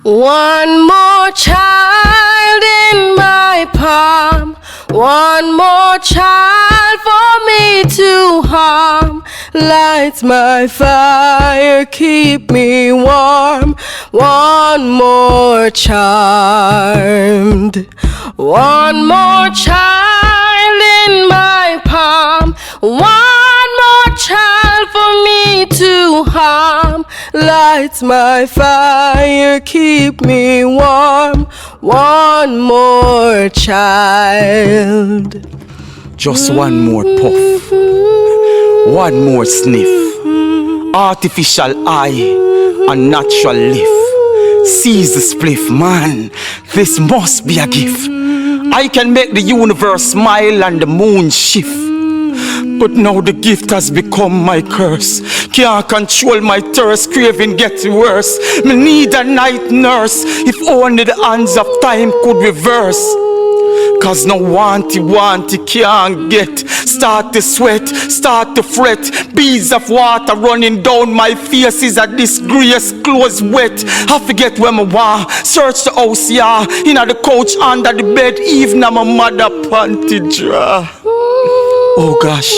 One more child in my palm, one more child for me to harm. Lights my fire, keep me warm. One more child, one more child in my palm, one more child for me to harm. Lights my fire, keep me warm. One more child. Just one more puff, one more sniff. Artificial eye, a natural lift. Seize the spliff, man, this must be a gift. I can make the universe smile and the moon shift. But now the gift has become my curse. Can't control my thirst, craving gets worse. Me need a night nurse, if only the hands of time could reverse. Cause no wanty can't get. Start to sweat, start to fret. Beads of water running down my face is a disgrace. Clothes wet, I forget where I want. Search the house, yeah. Inna the couch, under the bed, even my mother panty dry. Oh gosh,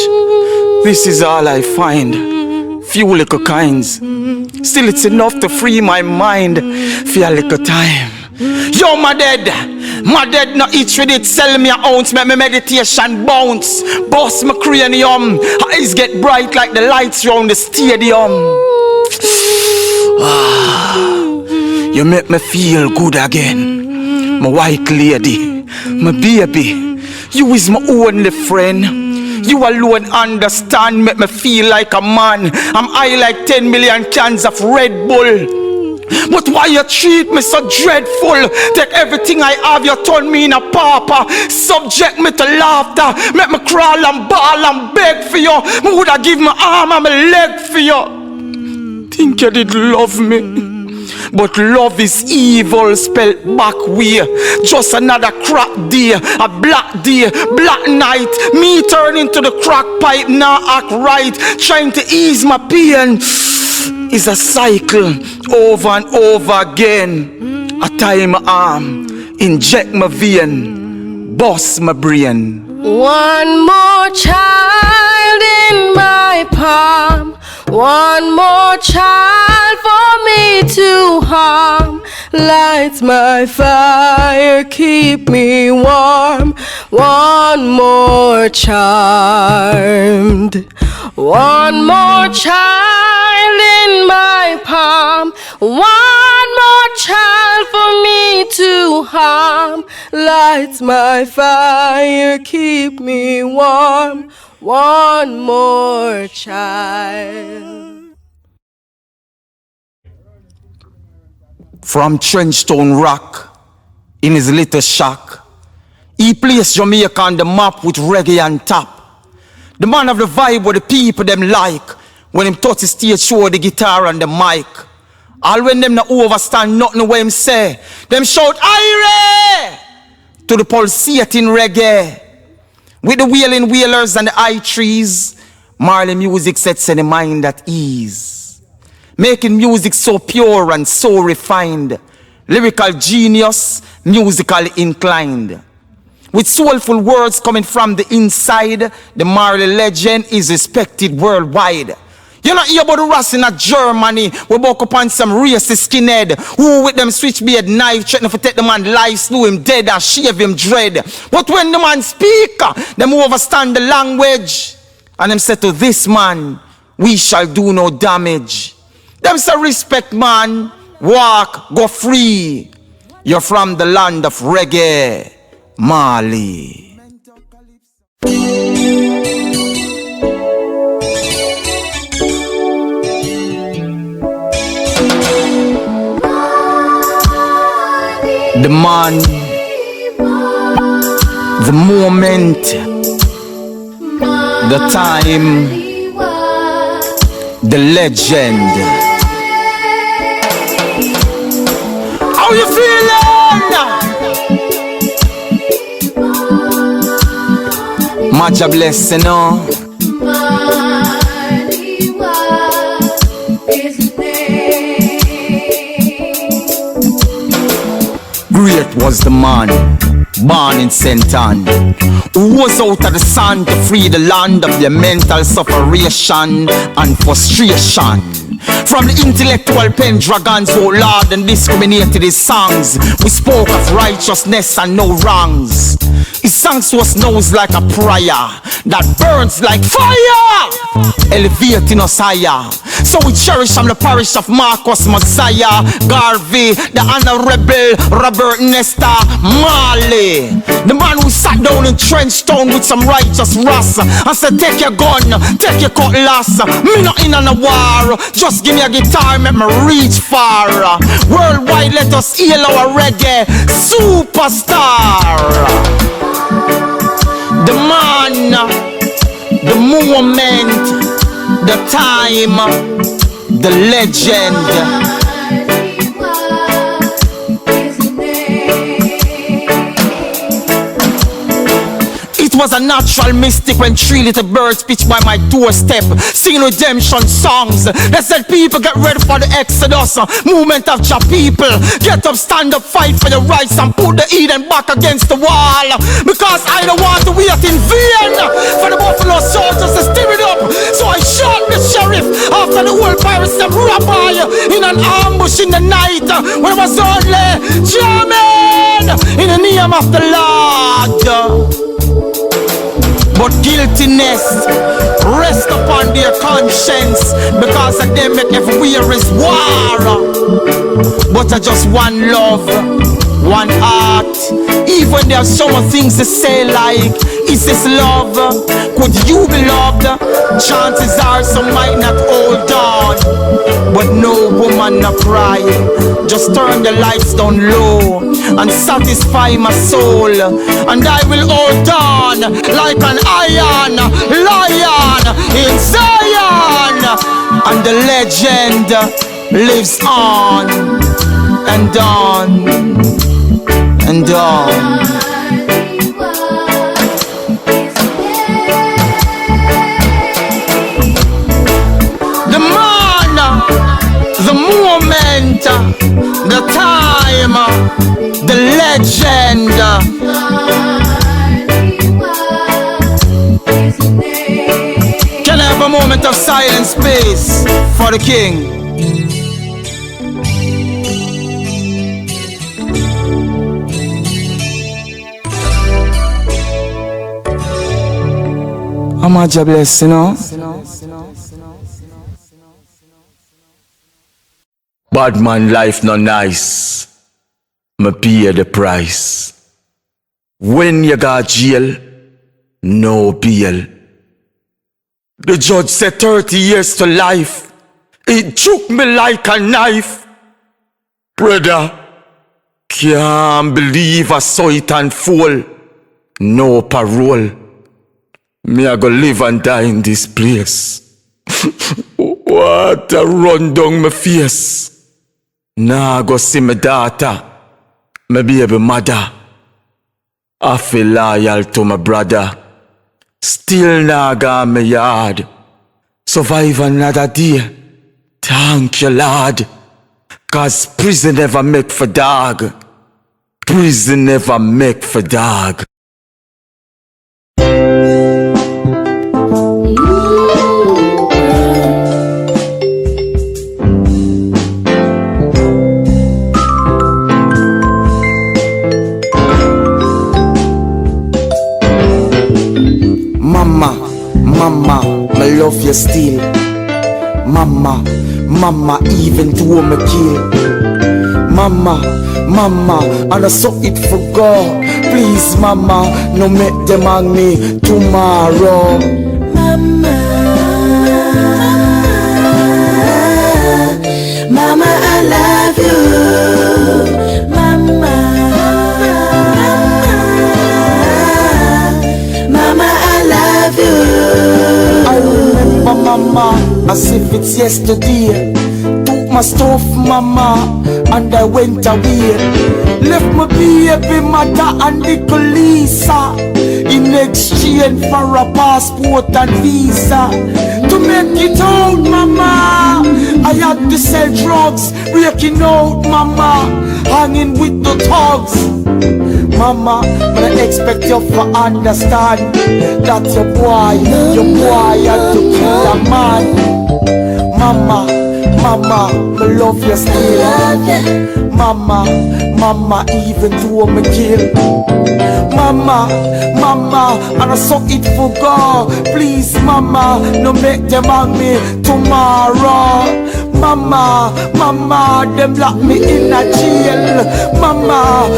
this is all I find. Few little kinds. Still it's enough to free my mind for a little time. Yo, my dead no itch with it. Sell me a ounce, make me meditation bounce. Bust my cranium, eyes get bright like the lights round the stadium. You make me feel good again. My white lady, my baby, you is my only friend. You alone understand, make me feel like a man. I'm high like 10 million cans of Red Bull. But why you treat me so dreadful? Take everything I have, you turn me in a pauper. Subject me to laughter, make me crawl and bawl and beg for you. Me woulda give my arm and my leg for you. Think you did love me, but love is evil spelled back way. Just another crack day, a black day, black night. Me turn into the crack pipe, now act right. Trying to ease my pain is a cycle over and over again. I tie my arm, inject my vein, bust my brain. One more child in my palm, one more child for me to harm. Lights my fire, keep me warm. One more child, one more child in my palm, one more child for me to harm. Lights my fire, keep me warm. One more child. From Trenchtown Rock, in his little shack, he placed Jamaica on the map with reggae on top. The man of the vibe where the people them like. When him touch the stage show the guitar and the mic. All when them not overstand nothing what him say, them shout Ire to the pulsating reggae. With the wailing whalers and the high trees, Marley music sets in the mind at ease. Making music so pure and so refined. Lyrical genius, musically inclined. With soulful words coming from the inside, the Marley legend is respected worldwide. You not hear about the Ross in Germany, we woke up on some racist skinhead who with them switchblade knife threatening to take the man life, slew him dead and shave him dread. But when the man speak, them overstand the language and them say to this man, we shall do no damage. Them say respect man, walk, go free. You're from the land of reggae, Marley. The man, the moment, the time, the legend. How you feeling? Majah Bless, you know. Great was the man, born in St. Anne, who was out of the sun to free the land of their mental sufferation and frustration. From the intellectual pen dragons, oh Lord, and discriminated his songs. We spoke of righteousness and no wrongs. His songs was nose like a prayer that burns like fire, elevating us higher. So we cherish from the parish of Marcus Messiah Garvey, the Honorable Robert Nesta Marley, the man who sat down in Trenchtown with some righteous ras and said, take your gun, take your cutlass, me not in on a war, just give me a guitar, make me reach far. Worldwide, let us heal our reggae superstar. The man, the moment, the time, the legend. It was a natural mystic when three little birds pitched by my doorstep, singing redemption songs. They said, people get ready for the exodus, movement of your people. Get up, stand up, fight for your rights and put the Eden back against the wall. Because I don't want to wait in vain for the Buffalo soldiers to stir it up. So I shot the sheriff after the whole pirates them rabbi in an ambush in the night when it was only German in the name of the Lord. But guiltiness rest upon their conscience, because of them make everywhere is war. But I just one love, one heart. Even there are some things to say like, is this love? Could you be loved? Chances are some might not hold on, but no woman no cry. Just turn the lights down low and satisfy my soul, and I will hold on like an iron lion in Zion. And the legend lives on and on and on. The man, the moment, the time, the legend. Can I have a moment of silence, please, for the king? Omaall Majah Bless, you know. Bad man life no nice, me pay the price. When you got jail, no bail. The judge said 30 years to life. It took me like a knife. Brother, can't believe I saw it unfold. No parole. Me I go live and die in this place. What a run down my face. Now I go see my daughter, my baby mother. I feel loyal to my brother. Still now got my yard. Survive another day. Thank you, Lord. Cause prison never make for dog. Prison never make for dog. Mama, I love you still. Mama, even though me kill. Mama, and I saw it for God. Please, mama, no make them hang me tomorrow. Mama, I love you. Mama, I love you. I remember mama as if it's yesterday. Took my stuff, mama, and I went away. Left my baby mother and little Lisa in exchange for a passport and visa. To make it out, mama, I I had to sell drugs, breaking out, mama, hanging with the thugs. Mama, but I expect you to understand that your boy had to kill a man. Mama, I love you still. Mama, even though I'm a kill. Mama, and I suck it for God. Please, mama, no make them hang me tomorrow. Mama, them lock me in a jail. Mama,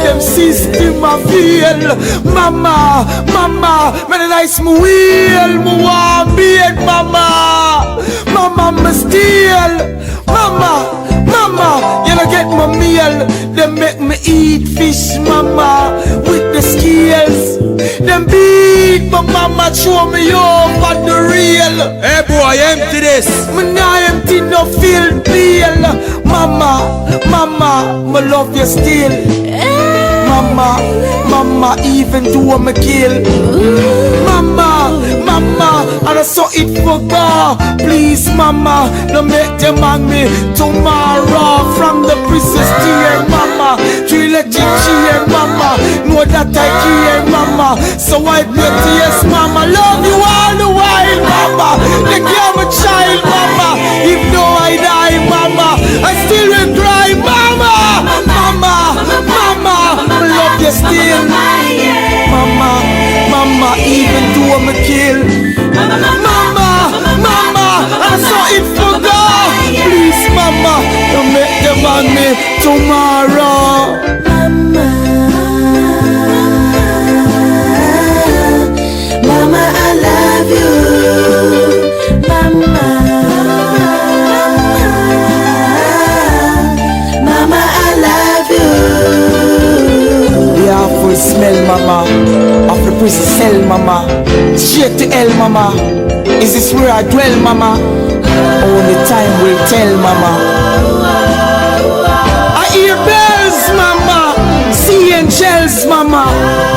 them system a fail. Mama, man a nice me wheel, me want beard, mama, me steal. Mama, you don't get my meal. They make me eat fish, mama, with the scales. Them beat, but mama show me over the real. Hey boy, empty this. Me nah empty no feel real. Mama, me love you still. Mama, even though I'm a kill. Mama, and I saw it for God. Please, mama, no make them hang me tomorrow. From the prison steer, mama, to electric chair, mama, know that I care, mama. So I pray to yes, mama, love you all the while, mama. They care my child, mama. If no I die, mama, I still will cry, mama. I love you still. Mama, even though I'm a kill. Mama, I saw it for God. Please, mama, don't make them on me tomorrow. Mama, I love you. Mama, I love you. The awful smell, mama, of the prison cell, mama. Straight to hell, mama. Is this where I dwell, mama? Only time will tell, mama. I hear bells, mama. See angels, mama.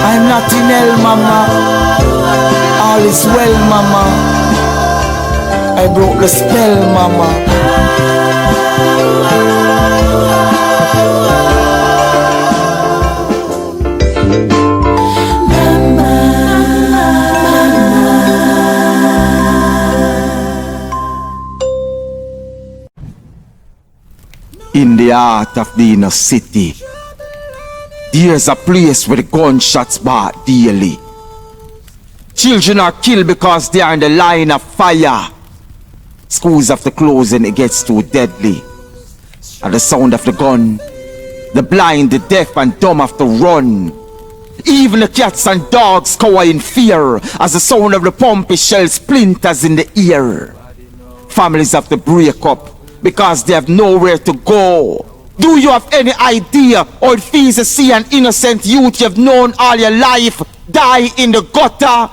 I'm not in hell, mama. All is well, mama. I broke the spell, mama. In the heart of the inner city, there's a place where the gunshots bark daily. Children are killed because they are in the line of fire. Schools have to close and it gets too deadly. At the sound of the gun, the blind, the deaf and dumb have to run. Even the cats and dogs cower in fear as the sound of the pumpy shell splinters in the ear. Families have to break up because they have nowhere to go. Do you have any idea how it feels to see an innocent youth you have known all your life die in the gutter?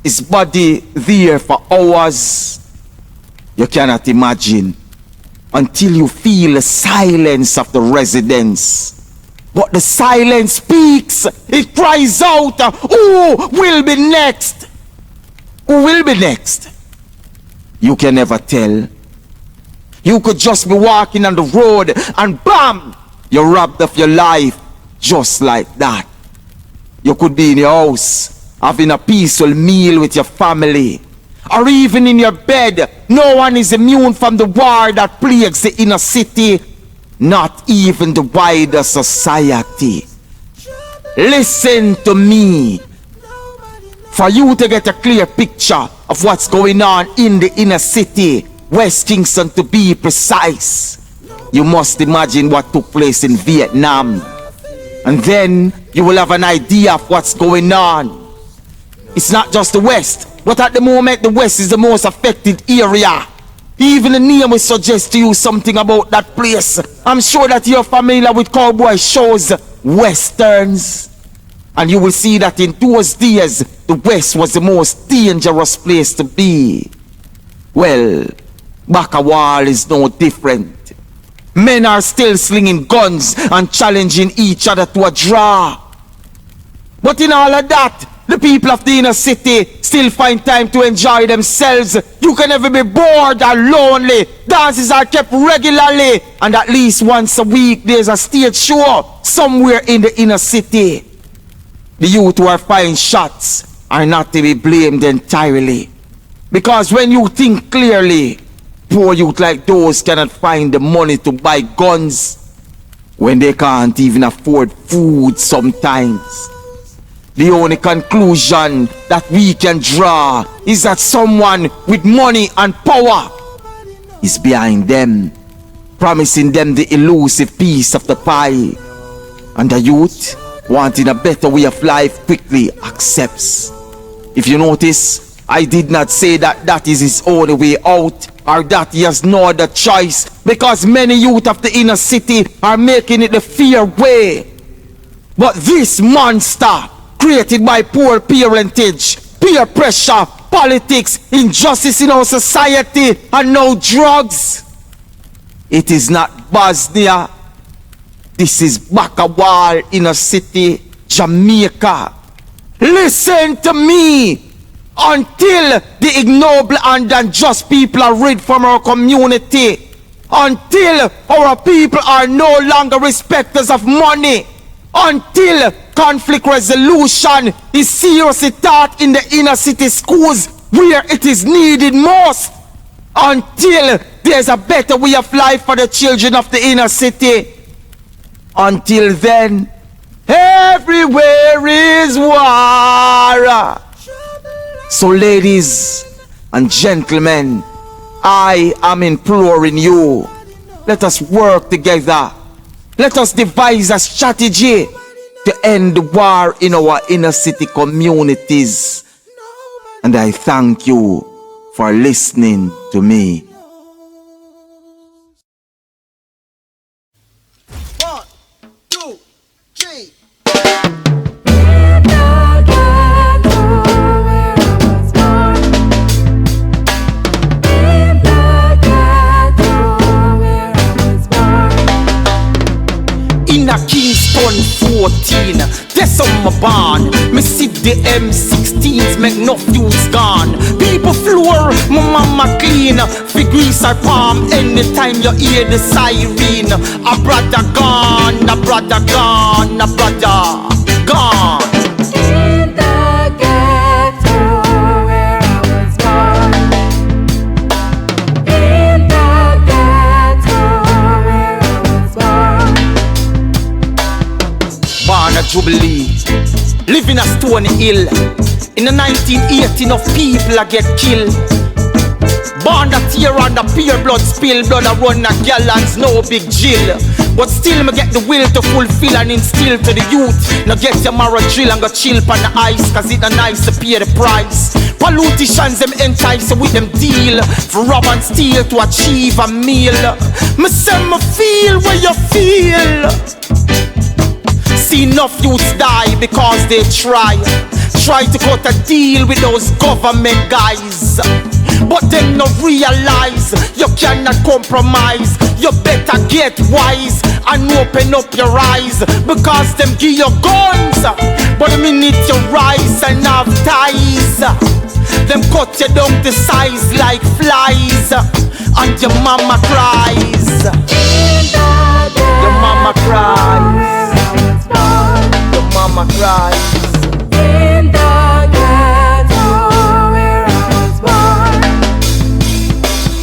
His body there for hours. You cannot imagine until you feel the silence of the residents. But the silence speaks. It cries out, who will be next? Who will be next? You can never tell. You could just be walking on the road and bam! You're robbed of your life just like that. You could be in your house having a peaceful meal with your family, or even in your bed. No one is immune from the war that plagues the inner city, not even the wider society. Listen to me. For you to get a clear picture of what's going on in the inner city, West Kingston to be precise, you must imagine what took place in Vietnam. And then you will have an idea of what's going on. It's not just the West, but at the moment the West is the most affected area. Even the name will suggest to you something about that place. I'm sure that you're familiar with cowboy shows, Westerns. And you will see that in those days, the West was the most dangerous place to be. Well, Bacawal is no different. Men are still slinging guns and challenging each other to a draw. But in all of that, The people of the inner city still find time to enjoy themselves. You can never be bored or lonely. Dances are kept regularly, and at least once a week there's a stage show somewhere in the inner city. The youth who are firing shots are not to be blamed entirely, because when you think clearly, poor youth like those cannot find the money to buy guns when they can't even afford food sometimes. The only conclusion that we can draw is that someone with money and power is behind them, promising them the elusive piece of the pie. And the youth, wanting a better way of life, quickly accepts. If you notice, I did not say that that is his only way out, or that he has no other choice, because many youth of the inner city are making it the fair way. But this monster, created by poor parentage, peer pressure, politics, injustice in our society, and now drugs, it is not Bosnia. This is Bakawal inner city, Jamaica. Listen to me. Until the ignoble and unjust people are rid from our community, until our people are no longer respecters of money, until conflict resolution is seriously taught in the inner city schools where it is needed most, until there's a better way of life for the children of the inner city, until then, everywhere is war. So ladies and gentlemen, I am imploring you, let us work together. Let us devise a strategy to end the war in our inner city communities. And I thank you for listening to me. 1, 2, 3. In a Kingston 14, that's on my barn. Me see the M16s, make no fuse gone. People floor, my mama clean. Fi grease her palm anytime you hear the siren. A brother gone, a brother gone, a brother gone. In the ghetto where I was born. In the ghetto where I was born. Born a Jubilee, living a Stony Hill. In the 1980, enough people a get killed. Born that tear and the pure blood spill. Blood a run a gallons, no big jail. But still me get the will to fulfill and instill to the youth. Now get your marrow drill and go chill on the ice, cause it a nice to pay the price. Politicians them entice with them deal for rob and steal to achieve a meal. Me say me feel where you feel. See enough youths die because they try to cut a deal with those government guys. But them no realize you cannot compromise. You better get wise and open up your eyes, because them give you guns, but the minute you rise and have ties, them cut you down to size like flies, and your mama cries. Your mama cries. Your mama cries. In the ghetto where I was born.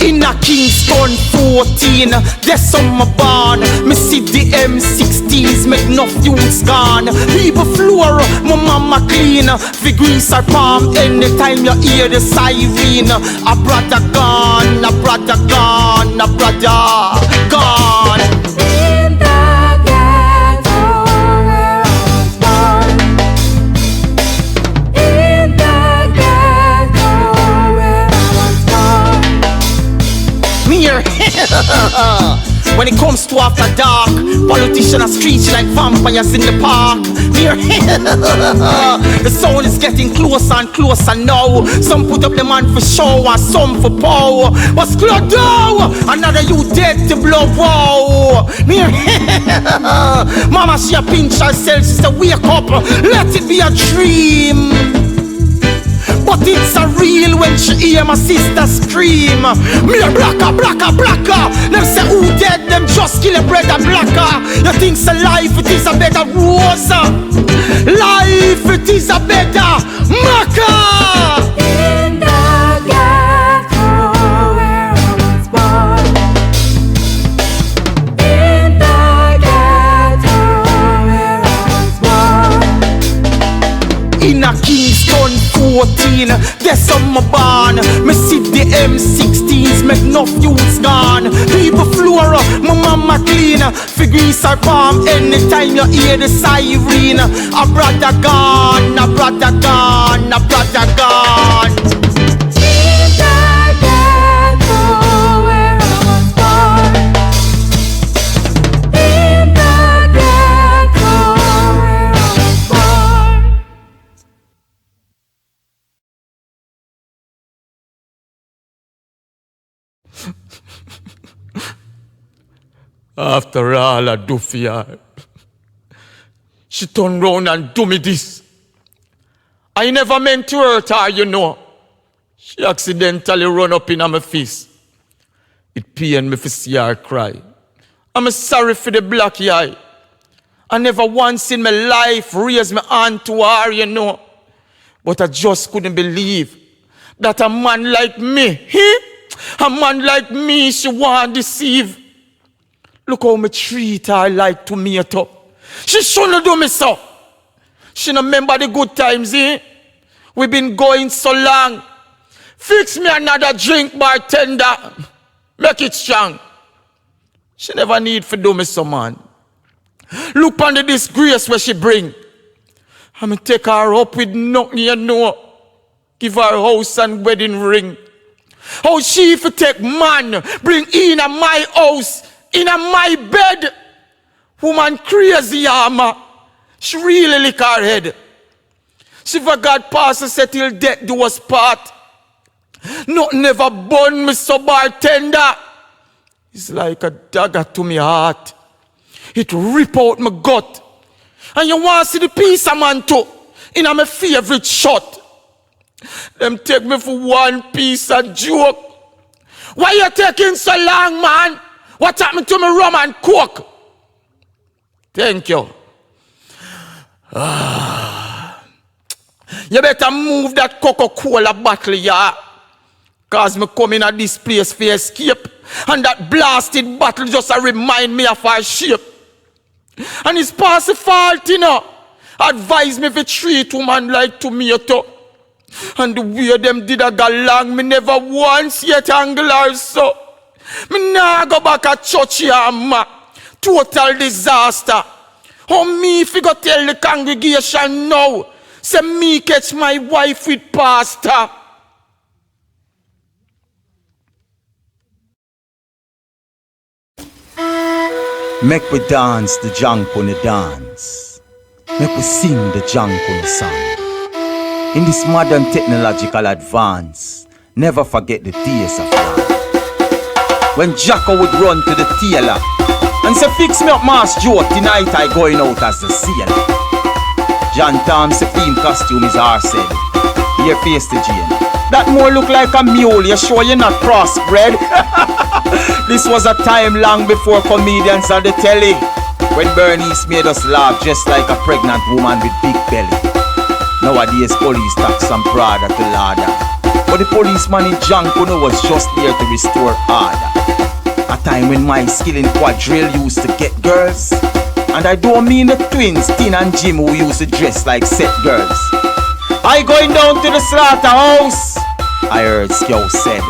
In a Kingston 14, that's on my barn. Me see the M16s, make no fuse gone. People floor, my mama clean. Fi grease her palm anytime you hear the siren. A brother gone, a brother gone, a brother gone. In the ghetto where I was born. In the ghetto where I was born. Me here. When it comes to after dark, politicians are screeching like vampires in the park. The sound is getting closer and closer now. Some put up the man for show and some for power. What's clear down? Another you dead to blow. Wow. Mama, she a pinch herself. She said wake up, let it be a dream. But it's a real when she hear my sister scream. Me a blacker, blacker, blacker. Them say who dead, them just kill a brother blacker. You think it's a life, it is a better rose. Life, it is a better maca. In the ghetto where I was born. In the ghetto where I was born. In a Kingston 14, there's some barn. Me see the M16s, make no youths gone. People floor up, my mama clean. Figures her palm anytime you hear the siren. A brother gone, a brother gone, a brother gone. In the ghetto where I was born. In the ghetto where I was born. After all I do for her, she turned round and do me this. I never meant to hurt her, you know. She accidentally run up in my face. It pained me to see her cry. I'm sorry for the black eye. I never once in my life raised my hand to her, you know. But I just couldn't believe that a man like me, a man like me, she want to deceive. Look how me treat her like tomato. She shouldn't do me so. She don't remember the good times, We've been going so long. Fix me another drink, bartender. Make it strong. She never need for do me so, man. Look on the disgrace where she bring. I'ma take her up with nothing, you know. Give her house and wedding ring. How she if take man, bring in a my house, in a my bed. Woman crazy, armor. She really lick her head. She forgot pastor said till death do us part. Nothing never burn me so, bartender. It's like a dagger to me heart. It rip out my gut. And you want to see the piece of man too. In my favorite shot. Them take me for one piece of joke. Why you taking so long, man? What happened to me rum and coke? Thank you. You better move that Coca-Cola bottle, yeah. Cause me come in at this place for escape. And that blasted bottle just remind me of our shape. And it's past the fault, you know. Advise me to treat woman like tomato. And the way them did a go long, me never once yet angle her so. Me nah go back at church here, ma. Total disaster. How me if you go tell the congregation now? Say me catch my wife with pastor. Make we dance the junk on the dance. Make we sing the junk on the song. In this modern technological advance, never forget the days of love. When Jacko would run to the tailor and say, fix me up, Mass Joe, tonight I going out as the sailor. John Tom's theme costume is said. Here face the Jane. That more look like a mule, you sure you're not crossbred? This was a time long before comedians on the telly, when Bernice made us laugh just like a pregnant woman with big belly. Nowadays police tax some Prada to Lada, but the policeman in Jankuno was just there to restore order. A time when my skill in quadrille used to get girls. And I don't mean the twins, Tin and Jim, who used to dress like set girls. I going down to the slaughterhouse, I heard Scow said.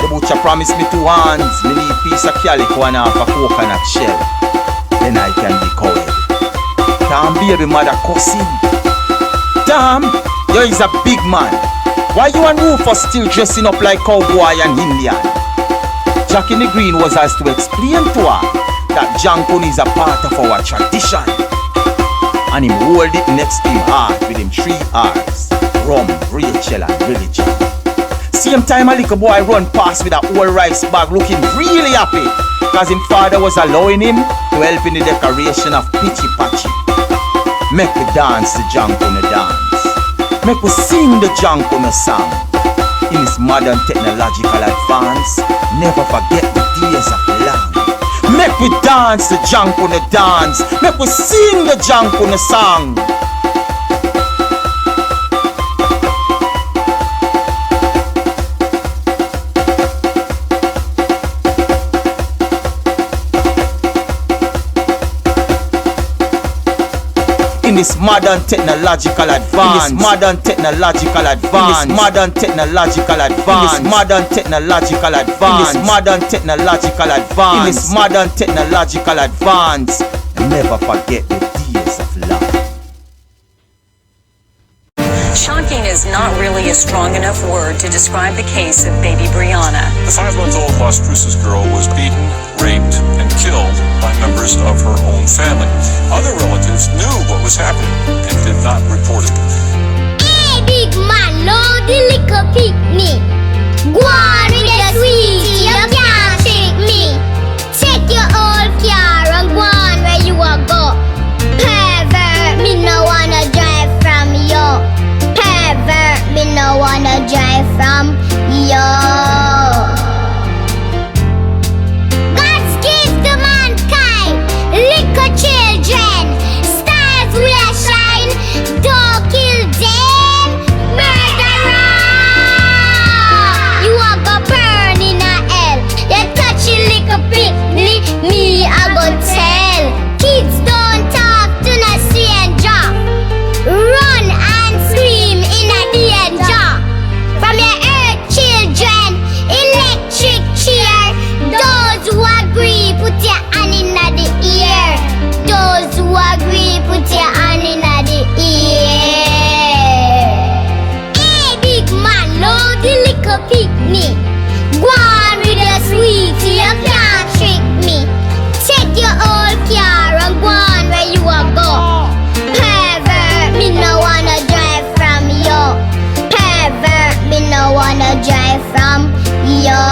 The butcher promised me 2 hands, me need piece of calico and half a coconut shell. Then I can be cowed. Damn baby mother cussing. Damn, you is a big man. Why you and Rufus still dressing up like cowboy and Indian? Jack in the Green was asked to explain to her that Jankun is a part of our tradition. And him hold it next to him heart with him 3 R's: rum, Rachel and religion. Same time a little boy run past with a whole rice bag looking really happy, cause him father was allowing him to help in the decoration of Pitchy Patchy. Make we dance the Jankun dance. Make we sing the Jankun song. In this modern technological advance, never forget the days of long. Make we dance the Jankun dance. Make we sing the Jankun song. In this modern technological advance, in this modern technological advance, in this modern technological advance, in this modern technological advance, in this modern technological advance, in this modern technological advance, and never forget the days of love. Shocking is not really a strong enough word to describe the case of baby Brianna. The 5-month-old Las Cruces girl was beaten, raped, and killed by members of her own family. Other relatives knew what was happening and did not report it. Hey, big man, no, the liquor pick me. Go on with the sweetie, you can't trick me. Take your old car and go on where you are go. Pervert, me no wanna drive from you. Pervert, me no wanna drive from you. God's gift to mankind, little children, stars will shine, don't kill them, murderer. You are go burn in a hell, you touch a little picnic, me I go tell. Kids don't talk to no stranger, run and scream in a danger. From your earth children, electric chair, those who agree put your hand in the ear. Those who agree put your hand in the ear. Hey, big man, load the liquor picnic. Go on with the sweetie, you can't trick me. Take your old car and go on where you are go. Pervert, me no wanna drive from you. Pervert, me no wanna drive from you.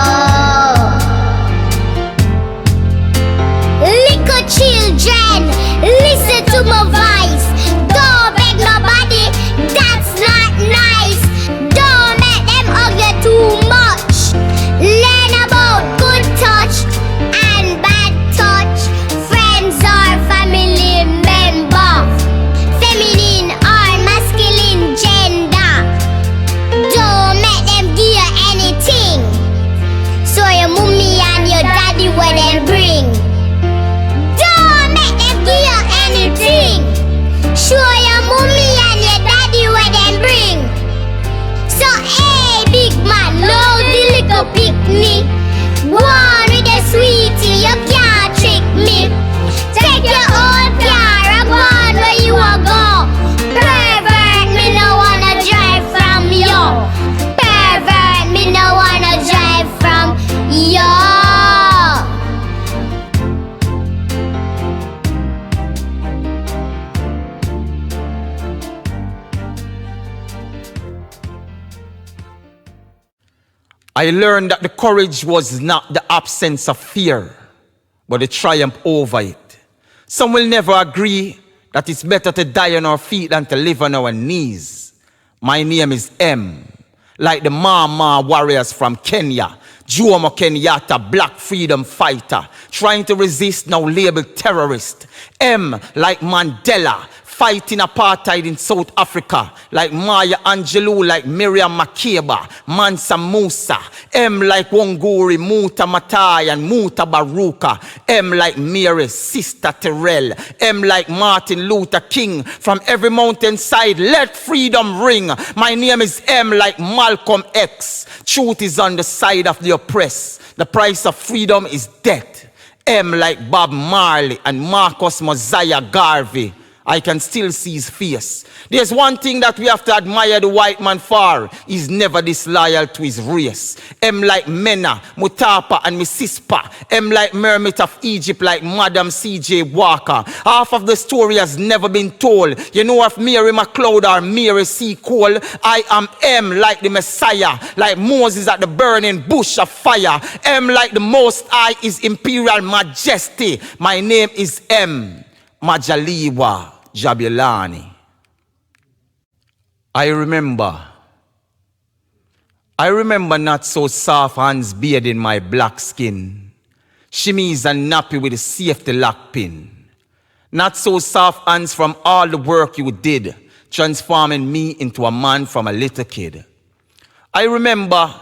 Little children, listen to my voice. Don't beg nobody, that's not nice. Don't make them hug you too much. Learn about good touch and bad touch. Friends or family member, feminine or masculine gender. Don't make them give you anything. So your mommy and your daddy what they bring. Don't make them give you anything. Show your mommy and your daddy what they bring. So hey, big man, load the little picnic. Go on with the sweetie, you can't trick me. Take your old car and go on where you are go. Pervert, me no wanna drive from you. Pervert, me no wanna drive from you. I learned that the courage was not the absence of fear, but the triumph over it. Some will never agree that it's better to die on our feet than to live on our knees. My name is M, like the Mama warriors from Kenya, Jomo Kenyatta, black freedom fighter, trying to resist, now labeled terrorist. M, like Mandela, fighting apartheid in South Africa, like Maya Angelou, like Miriam Makeba, Mansa Musa. M like Wanguri, Muta Matai and Muta Baruka. M like Mary, Sister Terrell. M like Martin Luther King. From every mountainside, let freedom ring. My name is M like Malcolm X. Truth is on the side of the oppressed. The price of freedom is death. M like Bob Marley and Marcus Mosiah Garvey. I can still see his face. There's one thing that we have to admire the white man for. He's never disloyal to his race. Em like Mena, Mutapa and Missispa. Em like Mermaid of Egypt like Madam C.J. Walker. Half of the story has never been told. You know of Mary MacLeod or Mary C. Cole? I am M like the Messiah. Like Moses at the burning bush of fire. M like the Most High is Imperial Majesty. My name is M. MAJALIWA Jabulani. I remember not so soft hands bathing my black skin. Shimmies and nappy with a safety lock pin. Not so soft hands from all the work you did, transforming me into a man from a little kid. I remember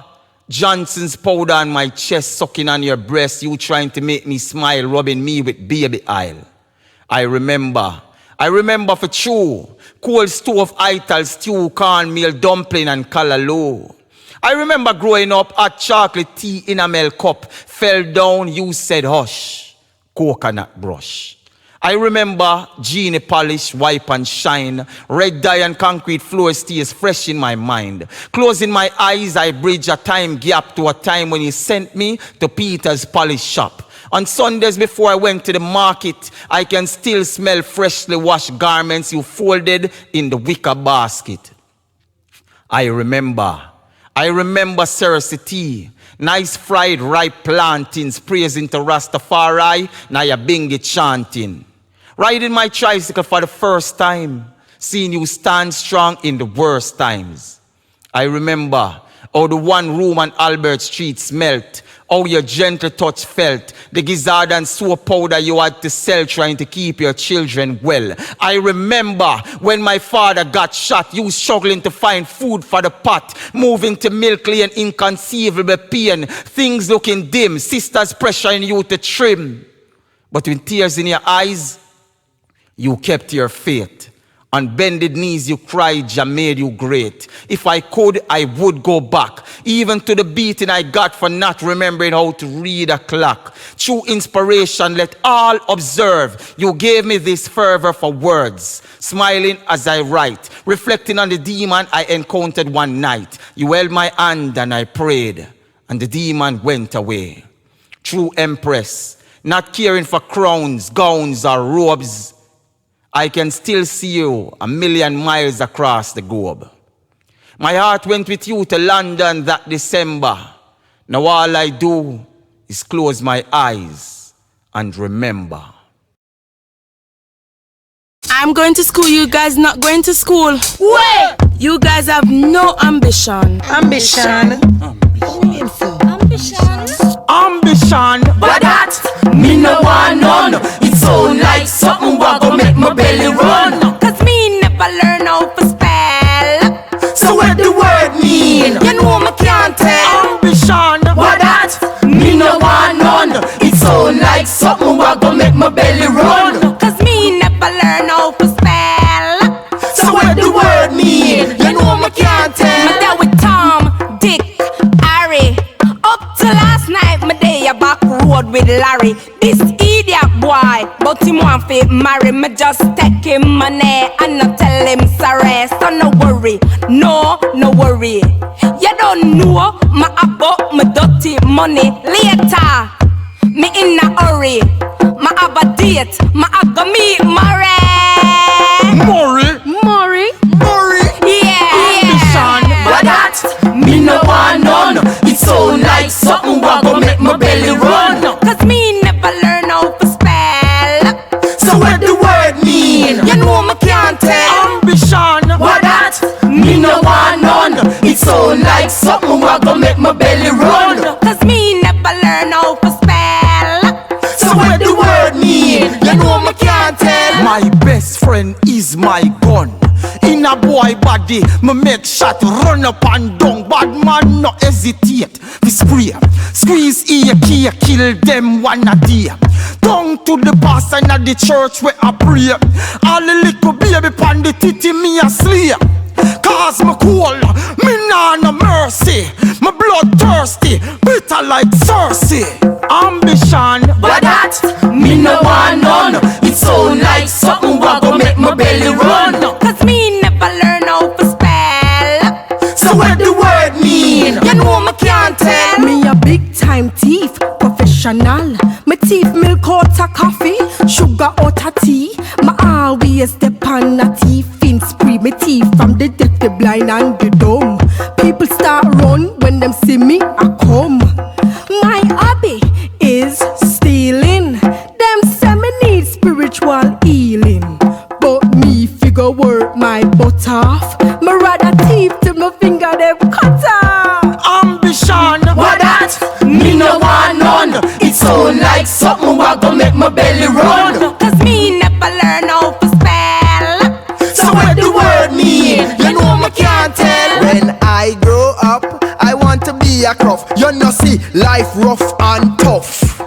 Johnson's powder on my chest, sucking on your breast, you trying to make me smile, rubbing me with baby oil. I remember for true, cold stove ital stew, cornmeal dumpling and callaloo. I remember growing up, hot chocolate tea in a milk cup, fell down, you said hush, coconut brush. I remember genie polish, wipe and shine, red dye and concrete floor stays fresh in my mind. Closing my eyes, I bridge a time gap to a time when you sent me to Peter's polish shop. On Sundays before I went to the market, I can still smell freshly washed garments you folded in the wicker basket. I remember Serosity, nice fried ripe plantains, praising to Rastafari, Nyabingi chanting. Riding my tricycle for the first time, seeing you stand strong in the worst times. I remember how the one room on Albert Street smelt, how your gentle touch felt, the gizzard and soap powder you had to sell trying to keep your children well. I remember when my father got shot, you struggling to find food for the pot, moving to Milk Lane, inconceivable pain, things looking dim, sisters pressuring you to trim. But with tears in your eyes, you kept your faith. On bended knees you cried, Jah made you great. If I could, I would go back, even to the beating I got for not remembering how to read a clock. True inspiration, let all observe. You gave me this fervor for words, smiling as I write, reflecting on the demon I encountered one night. You held my hand and I prayed, and the demon went away. True empress, not caring for crowns, gowns, or robes, I can still see you a million miles across the globe. My heart went with you to London that December. Now all I do is close my eyes and remember. I'm going to school, you guys not going to school. Wait! You guys have no ambition. Ambition. But that, me no want none. It sound like something what go make my belly run. Cause me never learn how to spell. So what the word mean? You know me can't tell. Ambition. But that, me no want none. It sound like something what go make my belly run. Cause me never learn how to spell. So what the word mean? You know me can't tell. Me there with Tom, Dick, Harry. Up to last night, me day a back road with Larry. This idiot boy, but him want to marry. Me just take him money and not tell him sorry. So no worry, no worry. You don't know my about my dirty money. Later, me in a hurry. My have a date, my have to meet Murray. Murray? Yeah. Ambition. But that, me no want none. It sound like something what go make my belly run. Cause me never learn how to spell. So what the word mean? You know me can't tell. Ambition. What that? Me no want none. It sound like something what go make my belly run. Cause me never learn how to spell. So what the word mean? You know me can't tell. My best friend is my gun. In a boy body, me make shot run up and down. Bad man no hesitate. We spray, squeeze ear key, kill them one a day. Down to the pastor in the church where I pray. All the little baby pan the titty me a slay. Cause me cool, me nah no mercy. My blood thirsty, bitter like Cersei. Ambition, but that, me no want none. It sound like something what go make my my belly run. Cause me never learn how to spell. So what the word mean? You know me can't tell. Me a big time thief, professional. Me thief milk out a coffee, sugar out a tea. Me always step on a thief in spree. Me thief from the deaf, the blind and the dumb. People start run when them see me I come. My hobby is stealing. Them say me need spiritual healing, but me figure work my butt off. Me rather thief till my finger them cut off. Ambition, What that? Me no want none. It sound like something what gon' make my belly run. Cause me never learn how to spell. So what the word mean? You know me can't tell. When I grow up, I want to be a cruff. You know see, life rough and tough.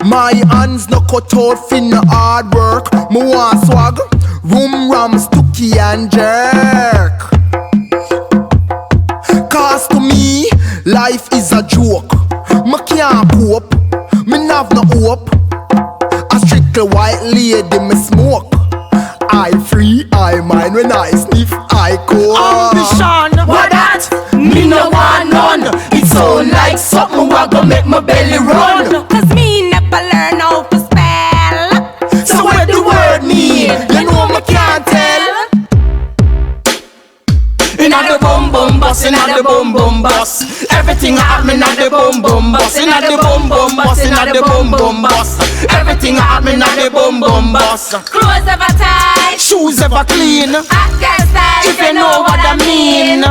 My hands no cut out fin no hard work. Me want swag, room ram, stooky and jerk. Cause to me, life is a joke. Me can't cope, me have no hope. A strictly white lady me smoke. I free, I mind when I sniff, I cope. ambition, What that? Me no want none. It sound like something what gon' make my belly run. Cause me never learn how to spell. So what the word mean? You know me can't tell. Inna the boom boom bus, inna the boom boom bus. Everything happen inna the boom boom bus, inna the boom boom bus, inna the boom boom bus. Everything happen inna the boom boom bus. Clothes ever tight, shoes ever clean. hot girl style, if you know what I mean.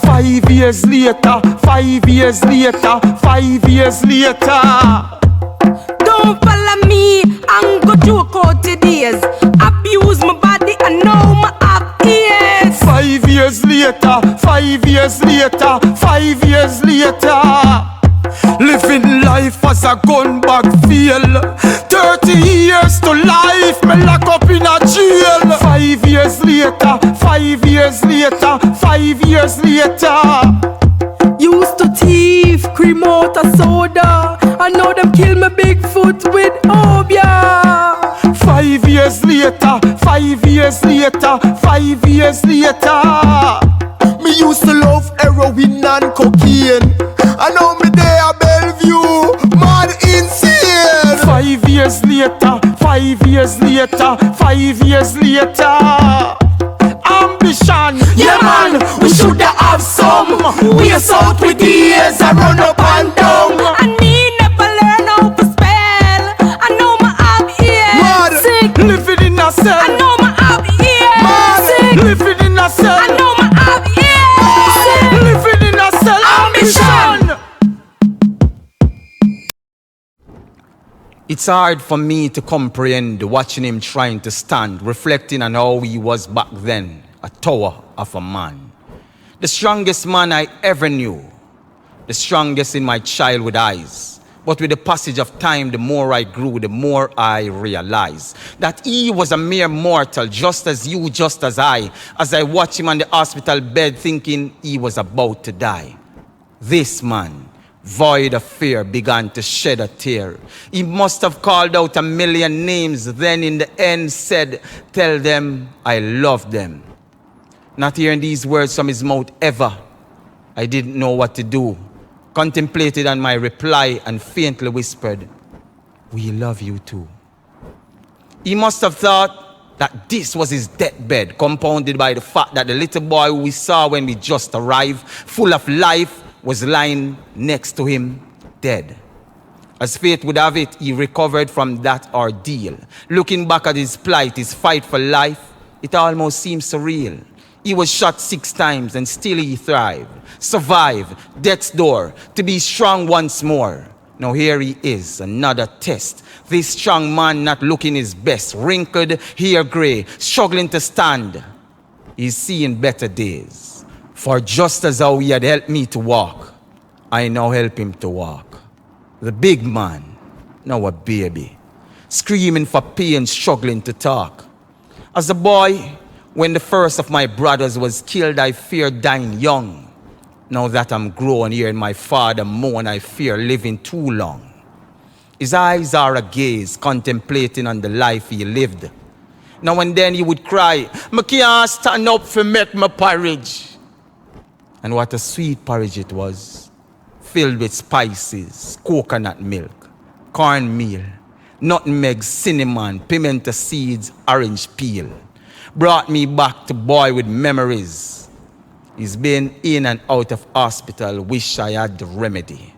5 years later, 5 years later, 5 years later. Don't follow me and go joke out the days. Abuse my body and now my have ears. 5 years later, 5 years later, 5 years later. Living life as a gun bag feel. 30 years to life, me lock up in a jail. 5 years later, 5 years later, 5 years later. Used to thief, cream out a soda. I know them kill me Bigfoot with obia. 5 years later, 5 years later, 5 years later. Me used to love heroin and cocaine. I know me there at Bellevue, mad insane. 5 years later, 5 years later, 5 years later. Ambition, Yeah man, we shoulda have some. We assault with the ears and run up and down. And me never learn how to spell. I know my have Mad. ears sick. living in a I cell, know my have ears sick. living in a I cell, know my have ears sick. living in a cell. Ambition. It's hard for me to comprehend watching him trying to stand, reflecting on how he was back then, a tower of a man. The strongest man I ever knew, the strongest in my childhood eyes. But with the passage of time, the more I grew, the more I realized that he was a mere mortal, just as you, just as I watched him on the hospital bed thinking he was about to die. This man, void of fear, began to shed a tear. He must have called out a million names, then in the end said, "Tell them I love them." Not hearing these words from his mouth ever, I didn't know what to do. Contemplated on my reply and faintly whispered, "We love you too." He must have thought that this was his deathbed, compounded by the fact that the little boy who we saw when we just arrived, full of life, was lying next to him, dead. As fate would have it, he recovered from that ordeal. Looking back at his plight, his fight for life, it almost seems surreal. He was shot 6 times and still he thrived, survived death's door to be strong once more. Now here he is, another test. This strong man not looking his best, wrinkled, hair gray, struggling to stand. He's seeing better days. For just as how he had helped me to walk, I now help him to walk. The big man, now a baby, screaming for pain, struggling to talk. As a boy, when the first of my brothers was killed, I feared dying young. Now that I'm grown, hearing my father moan, I fear living too long. His eyes are a gaze, contemplating on the life he lived. Now and then he would cry, "I can't stand up for make my porridge." And what a sweet porridge it was, filled with spices, coconut milk, cornmeal, nutmeg, cinnamon, pimento seeds, orange peel. Brought me back to boy with memories. He's been in and out of hospital, wish I had the remedy.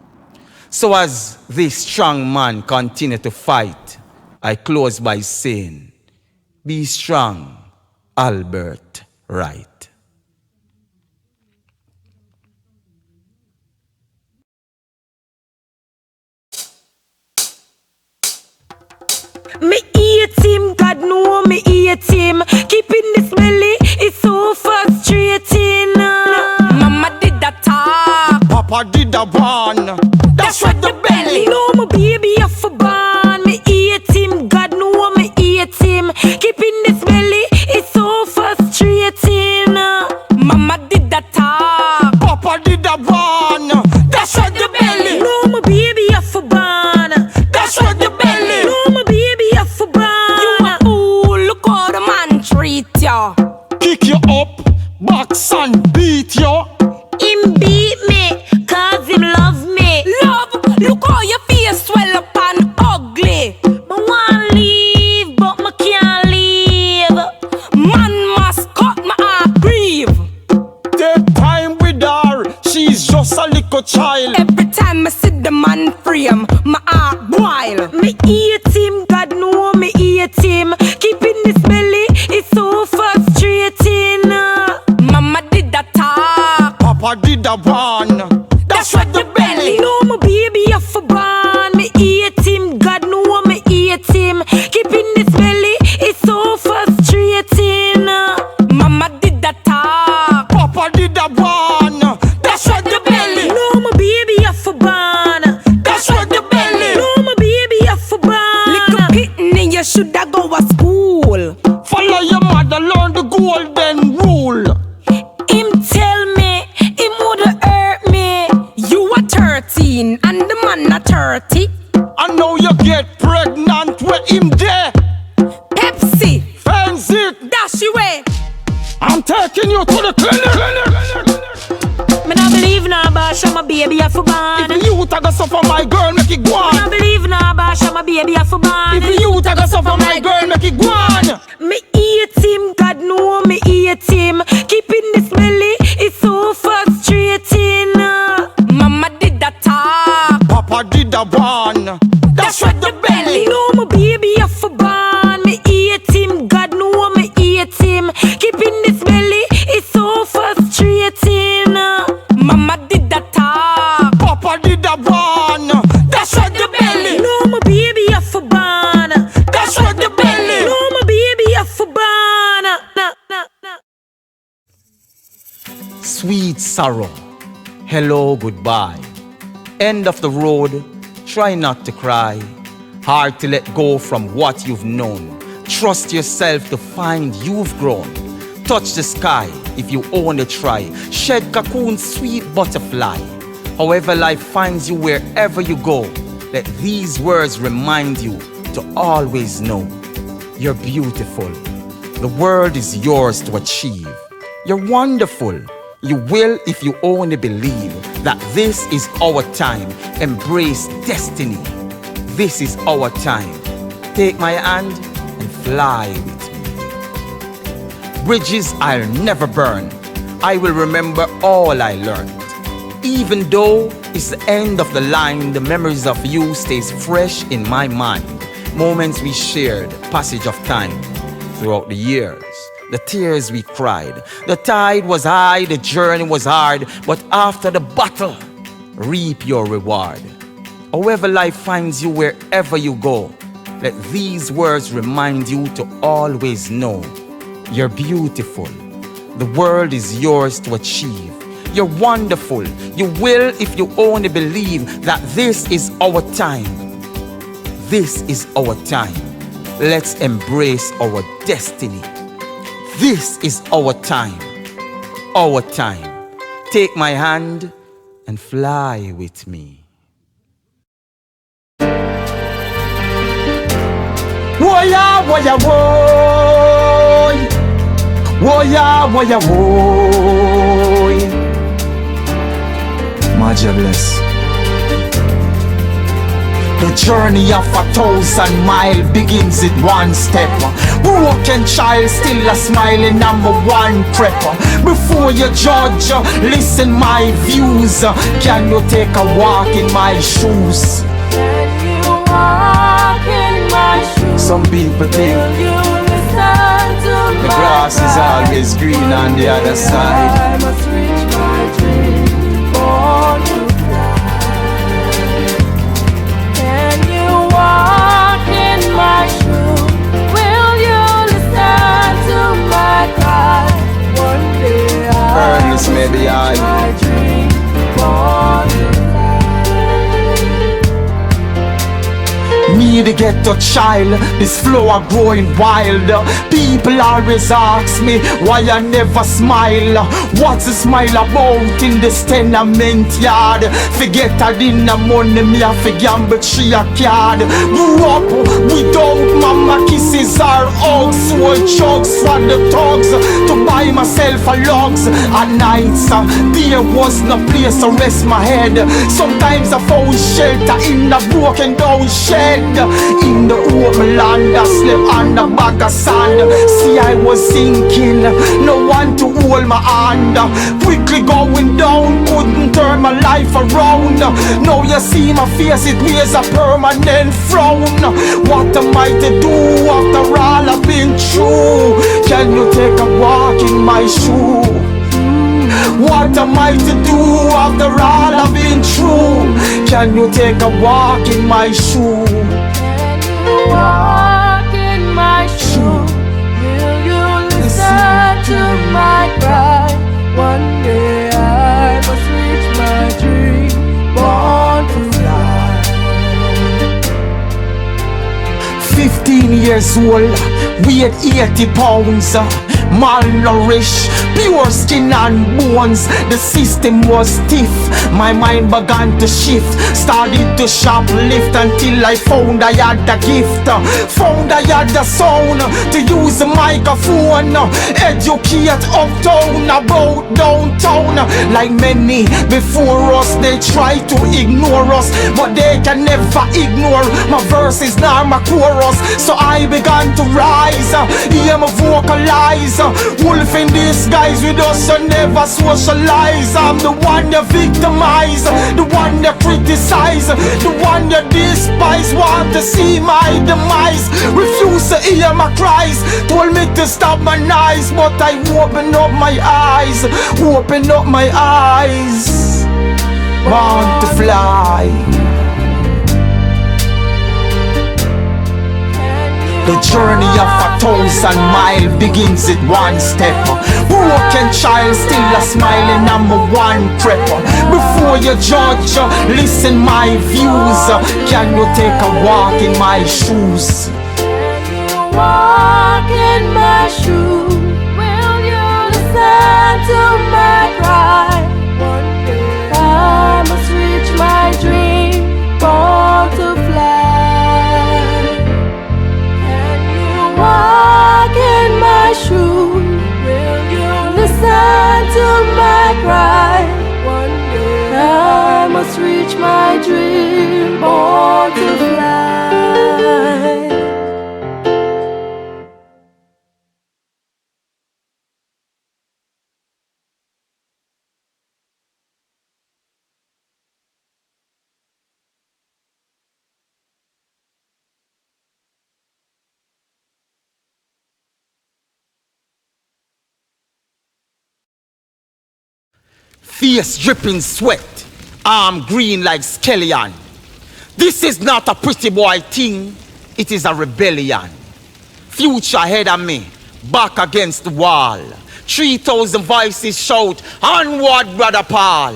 So as this strong man continued to fight, I close by saying, be strong, Albert Wright. Me hate him, God know me hate him. Keeping this belly is so frustrating. Mama did that talk, Papa did that one. that's what the belly. No, my baby have for born. Me hate him, God know me hate him. Keeping this belly is so frustrating. Mama did that talk, Papa did that one. that's what the belly. No, my baby have for born. That's what the belly. No, my baby have for born. You a fool, look how the man treat ya. Kick you up, box and beat you. Him beat me, cause him love me. Love, look how your face swell up and ugly. Me want leave, but me can't leave. Man must cut my heart grieve. Take time with her, she's just a little child. Every time I see the man frame, my heart boil. Me hate him, God know me hate him. Keeping this belly is so frustrating. Mama did that talk, Papa did that one. that's what the belly. No, my baby have for born. Me hate him, God know me hate him. Keeping this belly is so frustrating. Mama did that talk, Papa did that one. that's what the belly. No, my baby have for born. That's what the belly. No, my baby have for born. Little kitten, you shoulda go to school. Follow your mother, learn the golden rule. Him tell me, him woulda hurt me. You are 13 and the man a 30. I know you get pregnant with him there. Pepsi, Fence it, dash away. I'm taking you to the clinic. Me not believe nah, bash, my baby a for born. If you take us for my girl, make it go Me on. not believe nah, bash, my baby a for born. If you take us for my girl, make it go on. Me hate him, God know me hate him. Keeping this belly is so frustrating. Mama did that talk, Papa did that one. that's what the belly. No, my baby a for born. Me hate him, God know me hate him. Keeping this belly is so frustrating. Mama did that talk, Papa did that one. that's what the belly. No, my baby a for born. That's what the belly. No, my baby a for born. Sweet sorrow, hello, goodbye. End of the road, try not to cry. Hard to let go from what you've known. Trust yourself to find you've grown. Touch the sky if you only try. Shed cocoon, sweet butterfly. However life finds you wherever you go, let these words remind you to always know you're beautiful. The world is yours to achieve. You're wonderful. You will if you only believe that this is our time. Embrace destiny. This is our time. Take my hand and fly with me. Bridges I'll never burn. I will remember all I learned. Even though it's the end of the line, the memories of you stays fresh in my mind. Moments we shared, passage of time throughout the years. The tears we cried. The tide was high, the journey was hard, but after the battle, reap your reward. However life finds you wherever you go, let these words remind you to always know you're beautiful. The world is yours to achieve. You're wonderful. You will if you only believe that this is our time. This is our time. Let's embrace our destiny. This is our time. Our time. Take my hand and fly with me. Woya, woya, woy. Woya, woya, woy. Majah Bless. The journey of 1,000 miles begins with one step. Broken child still a smiling, I'm a one prepper. Before you judge, listen my views. Can you take a walk in my shoes? Can you walk in my shoes? Some people think Will you listen to the my grass is cry? always green on the other side. I must reach my dream, born to fly. Can you walk in my shoes? Will you listen to my cry? One day I Earnest must maybe reach I my dream, born to fly. Me the ghetto child, this flow are growing wild. People always ask me why I never smile. What's a smile about in this tenement yard? Forget I didn't have money, me I fi gamble tree a card. Grew up without mama kisses or hugs. Sold drugs for the thugs to buy myself a logs. At nights there was no place to rest my head. Sometimes I found shelter in a broken down shed. In the open land I slept on a bag of sand. See I was sinking, no one to hold my hand. Quickly going down, couldn't turn my life around. Now you see my face, it wears a permanent frown. What am I to do after all I've been through? Can you take a walk in my shoe? What am I to do after all I've been through? Can you take a walk in my shoe? Walk in my shoes. Will you listen to my cry? One day I must reach my dream, born to fly. 15 years old, weighed 80 pounds. Malnourished, pure skin and bones. The system was stiff, my mind began to shift. Started to shoplift until I found I had a gift. Found I had the sound to use the microphone. Educate uptown about downtown. Like many before us, they try to ignore us, but they can never ignore my verses nor my chorus. So I began to rise, hear my vocalize. Wolf in disguise with us and never socialize. I'm the one you victimize, the one you criticize, the one you despise. Want to see my demise, refuse to hear my cries. Told me to stop my eyes, but I open up my eyes, open up my eyes. Born to fly. The journey of 1,000 miles begins with one step. Broken child still a smiling, I'm a one prepper. Before you judge, listen my views. Can you take a walk in my shoes? Can you walk in my shoes? Will you listen to my cry? One day I must reach my dream, born to fly. Walk in my shoes. Will you listen to my cry? One day I must reach my dream, born to fly. Face dripping sweat, arm green like skeleton. This is not a pretty boy thing, it is a rebellion. Future ahead of me, back against the wall. 3,000 voices shout, onward brother Paul.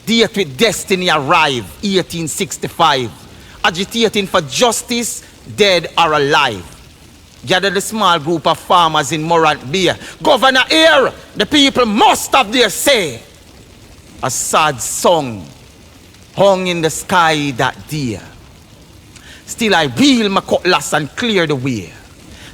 Date with destiny arrive, 1865. Agitating for justice, dead or alive. Gathered a small group of farmers in Morant Bay. Governor here, the people must have their say. A sad song hung in the sky that day. Still I wheel my cutlass and clear the way.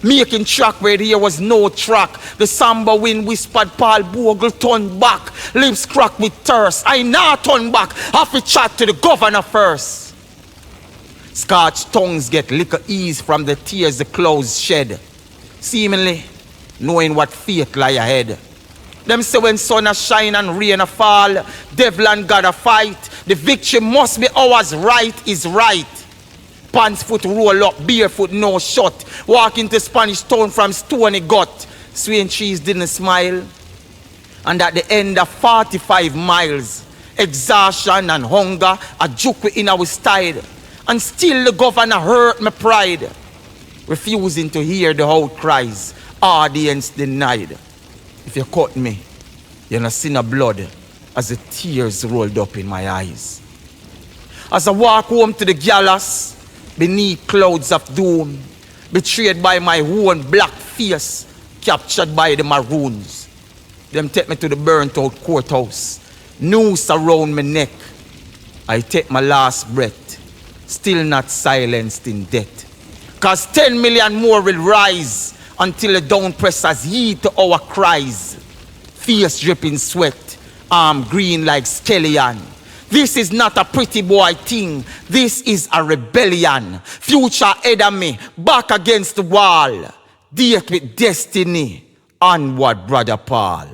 Making track where there was no track. The samba wind whispered, Paul Bogle turned back. Lips cracked with thirst. I now turn back. Have to chat to the governor first. Scorched tongues get liquor ease from the tears the clouds shed. Seemingly knowing what fate lie ahead. Them say when sun a shine and rain a fall, devil and God a fight. The victory must be ours, right is right. Pants foot roll up, barefoot no shut. Walk into Spanish town from Stony Gut. Swaying trees didn't smile. And at the end of 45 miles, exhaustion and hunger a juke in our style. And still the governor hurt my pride. Refusing to hear the outcries, audience denied. If you cut me, you're not seeing a blood as the tears rolled up in my eyes. As I walk home to the gallows, beneath clouds of doom, betrayed by my own black face, captured by the maroons. Them take me to the burnt out courthouse, noose around my neck. I take my last breath, still not silenced in death. Cause 10 million more will rise until the down pressers heed to our cries. Face dripping sweat, arm green like skeleton. This is not a pretty boy thing. This is a rebellion. Future ahead of me, back against the wall. Date with destiny. Onward, Brother Paul.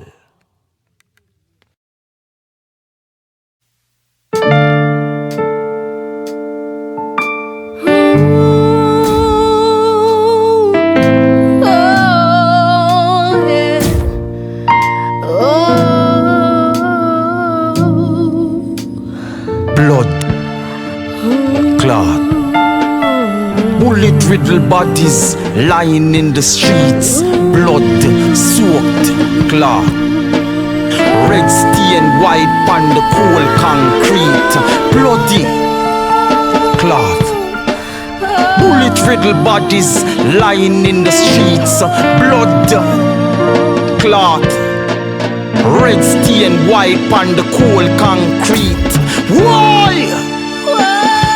Blood, clot, bullet-riddled bodies lying in the streets. Blood soaked clot, red stain white on the cold concrete. Bloody clot, bullet-riddled bodies lying in the streets. Blood clot, red stain white on the cold concrete. Why?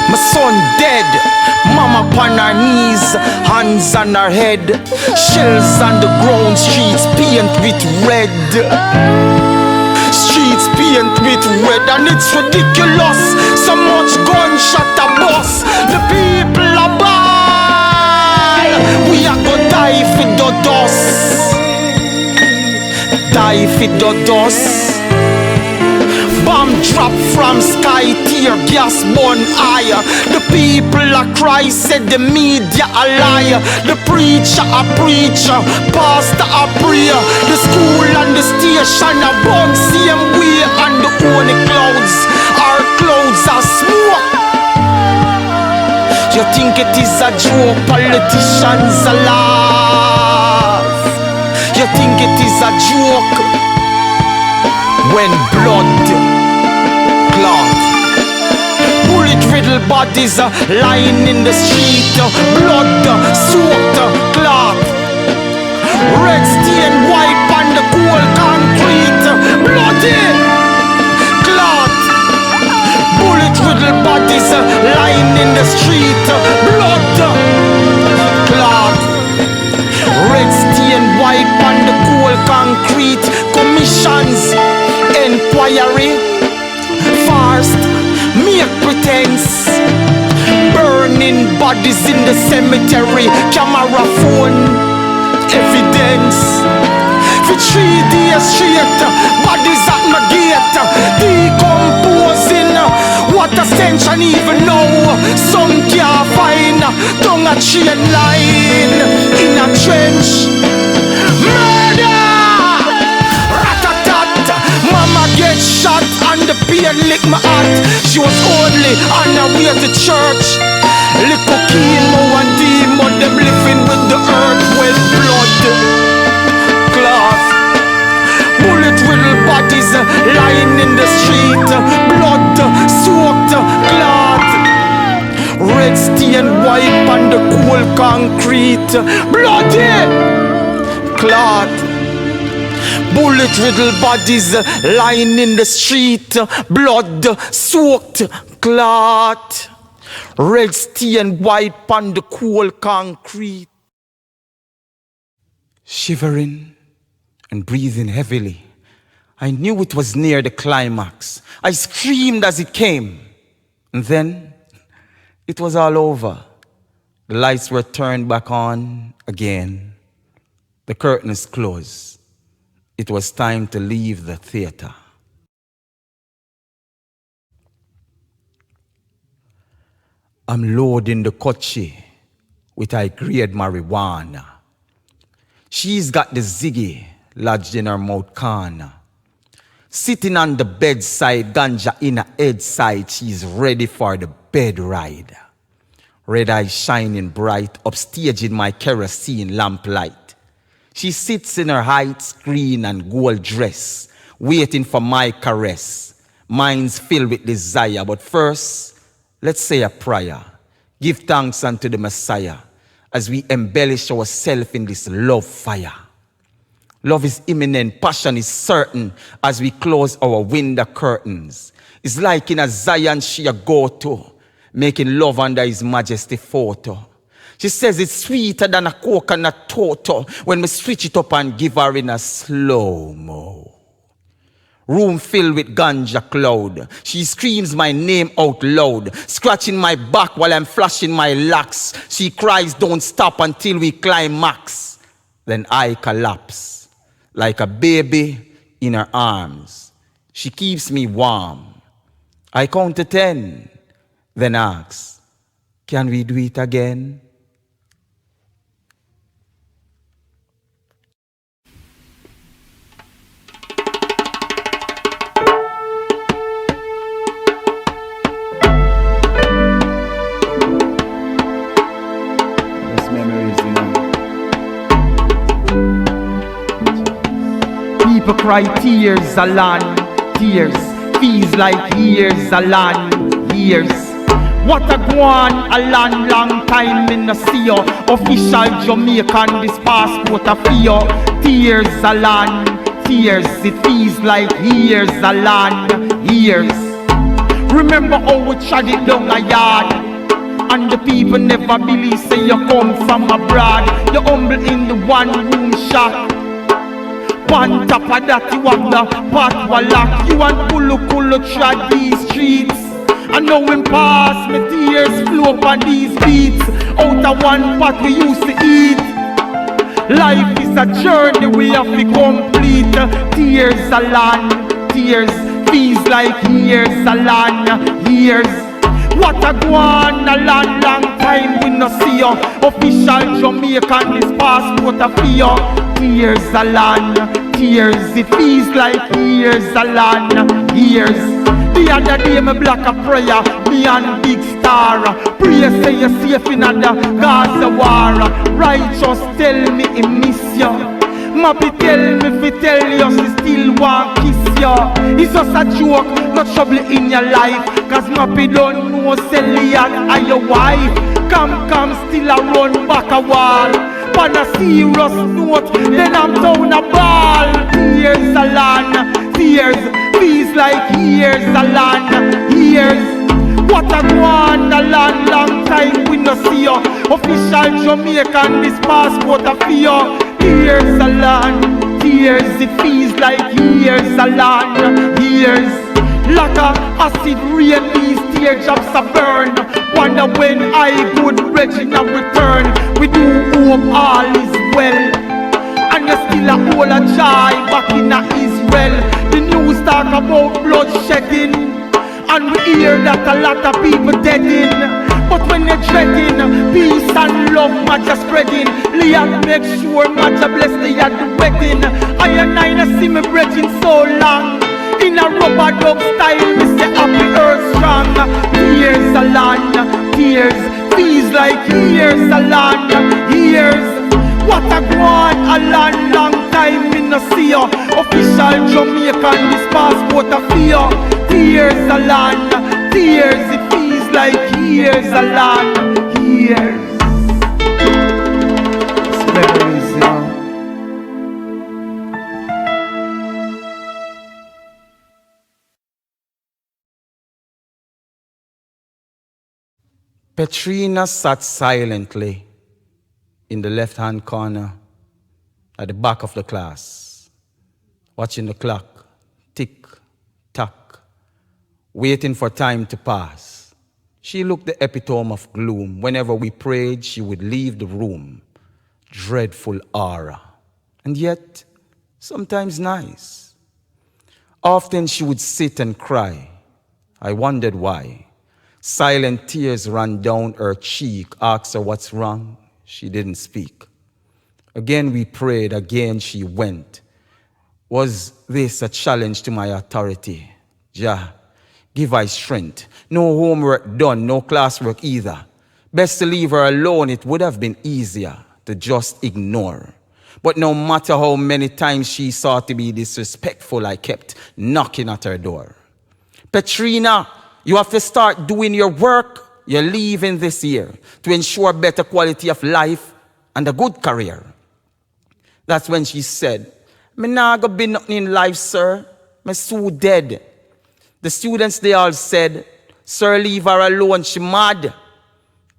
My son dead, mama upon her knees, hands on her head, shells on the ground, streets paint with red. Streets paint with red, and it's ridiculous. So much gunshot a bust. The people are bad. We are gonna die for the dust. Die for the dust. Bomb drop from sky, tear gas burn higher. The people a cry, said the media a liar. The preacher a preacher, pastor a prayer. The school and the station a burn same way. And the only clouds, our clouds are smoke. You think it is a joke, politicians a laugh. You think it is a joke when blood clot, bullet-riddled bodies lying in the street. Blood soaked clot, red stain white on the cold concrete. Bloody clot, bullet-riddled bodies lying in the street. Blood clot, red stain white on the cold concrete. Commissions, inquiry, first, make pretense. Burning bodies in the cemetery. Camera phone, evidence. For 3 days straight, bodies at my gate. Decomposing, what a stench and even now. Some can't find. Down a chain line, in a trench. Murder! Mama get shot and the pain lick my heart. She was only on her way to church. Little chemo and demon, them living with the earth with blood clot, bullet-riddled bodies lying in the street. Blood soaked clot, red stain white on the cold concrete. Bloody clot, bullet-riddled bodies lying in the street. Blood soaked clot, red stain white pon the cold concrete. Shivering and breathing heavily, I knew it was near the climax. I screamed as it came, and then it was all over. The lights were turned back on again. The curtains closed. It was time to leave the theater. I'm loading the Kochi with high-grade marijuana. She's got the ziggy lodged in her mouth corner. Sitting on the bedside, ganja in her head side, she's ready for the bed ride. Red eyes shining bright, upstage in my kerosene lamplight. She sits in her heights, green and gold dress, waiting for my caress. Mind's filled with desire, but first, let's say a prayer. Give thanks unto the Messiah as we embellish ourselves in this love fire. Love is imminent, passion is certain as we close our window curtains. It's like in a Zion she a go to, making love under his majesty photo. She says it's sweeter than a coconut toto when we switch it up and give her in a slow-mo. Room filled with ganja cloud. She screams my name out loud, scratching my back while I'm flashing my locks. She cries, don't stop until we climax. Then I collapse, like a baby in her arms. She keeps me warm. I count to 10, then ask, can we do it again? People cry tears, a land, tears. Feels like years, a land, years. What a guan, a long time in the sea. Official Jamaican, this passport a fear. Tears, a land, tears. It feels like years, a land, years. Remember how we tried it down a yard, and the people never believe say you come from abroad. You're humble in the one-room shack. On top of that you have the pot walak. You and Kulu trod these streets, and now when pass me tears flow on these beats. Out of one pot we used to eat. Life is a journey we have to complete. Tears a land, tears. Feels like years a land, years. What a guan, a long time we no see you. Official Jamaican, this passport a fear. Tears a land, tears. It feels like years a land, years. The other day me block a prayer, me and Big Star. Pray say you're safe in the Gaza war. Righteous tell me he miss you. Mappy tell me fi tell you she still want kiss you. It's just a joke, not trouble in your life. Cause Mappy don't know Celiac are your wife. Come, still a run back a wall. On a serious note, then I'm down a ball. Tears a land, tears. Feels like years a land, years. What a guan, a long time we no see you. Official Jamaican, this passport a fear. Tears a land, tears. It feels like years a land, years. Like a acid rain, these teardrops a burn. Wonder when I good brethren a return. We do hope all is well, and you still a whole a joy back in a Israel. The news talk about bloodshedding, and we hear that a lot of people dead in. But when you're dreading, peace and love Majah spreading. Leah make sure Majah bless the at the wedding. I and I see me brethren so long. In a rubber dub style, me say happy earth strong. Tears a land, tears. Feels like years a land, years. What a guan, a long time me no see you. Official Jamaican, this passport a fear. Tears a land, tears. It feels like years a land, years. It's memories, yeah. Petrina sat silently in the left-hand corner at the back of the class, watching the clock tick, tock, waiting for time to pass. She looked the epitome of gloom. Whenever we prayed, she would leave the room. Dreadful aura. And yet, sometimes nice. Often she would sit and cry. I wondered why. Silent tears ran down her cheek. Asked her what's wrong. She didn't speak. Again we prayed. Again she went. Was this a challenge to my authority? Jah, give I strength. No homework done, no classwork either. Best to leave her alone. It would have been easier to just ignore. But no matter how many times she sought to be disrespectful, I kept knocking at her door. Petrina, you have to start doing your work. You're leaving this year to ensure better quality of life and a good career. That's when she said, me nah go be nothing in life, sir. Me so dead. The students, they all said, sir, leave her alone, she mad.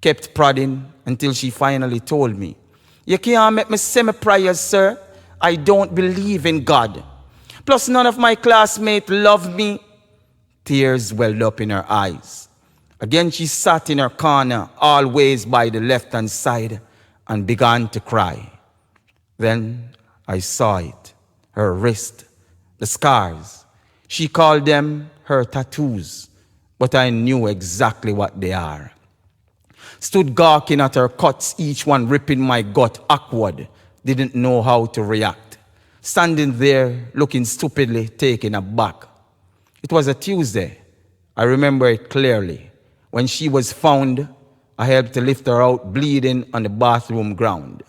Kept prodding until she finally told me, you can't make me say my prayers, sir. I don't believe in God. Plus none of my classmates love me. Tears welled up in her eyes. Again she sat in her corner, always by the left-hand side, and began to cry. Then I saw it, her wrist, the scars. She called them her tattoos, but I knew exactly what they are. Stood gawking at her cuts, each one ripping my gut awkward. Didn't know how to react. Standing there, looking stupidly, taken aback. It was a Tuesday. I remember it clearly. When she was found, I helped to lift her out, bleeding on the bathroom ground.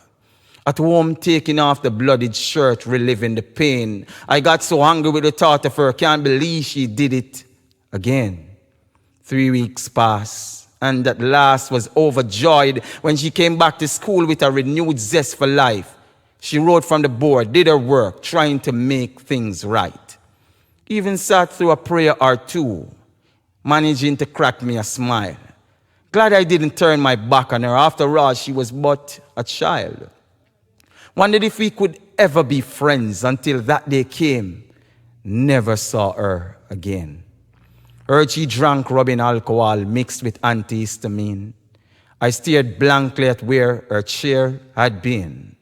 At home, taking off the bloodied shirt, reliving the pain. I got so angry with the thought of her, can't believe she did it again. 3 weeks passed. And at last was overjoyed when she came back to school with a renewed zest for life. She wrote from the board, did her work, trying to make things right. Even sat through a prayer or two, managing to crack me a smile. Glad I didn't turn my back on her. After all, she was but a child. Wondered if we could ever be friends until that day came. Never saw her again. Heard she drank rubbing alcohol mixed with antihistamine. I stared blankly at where her chair had been,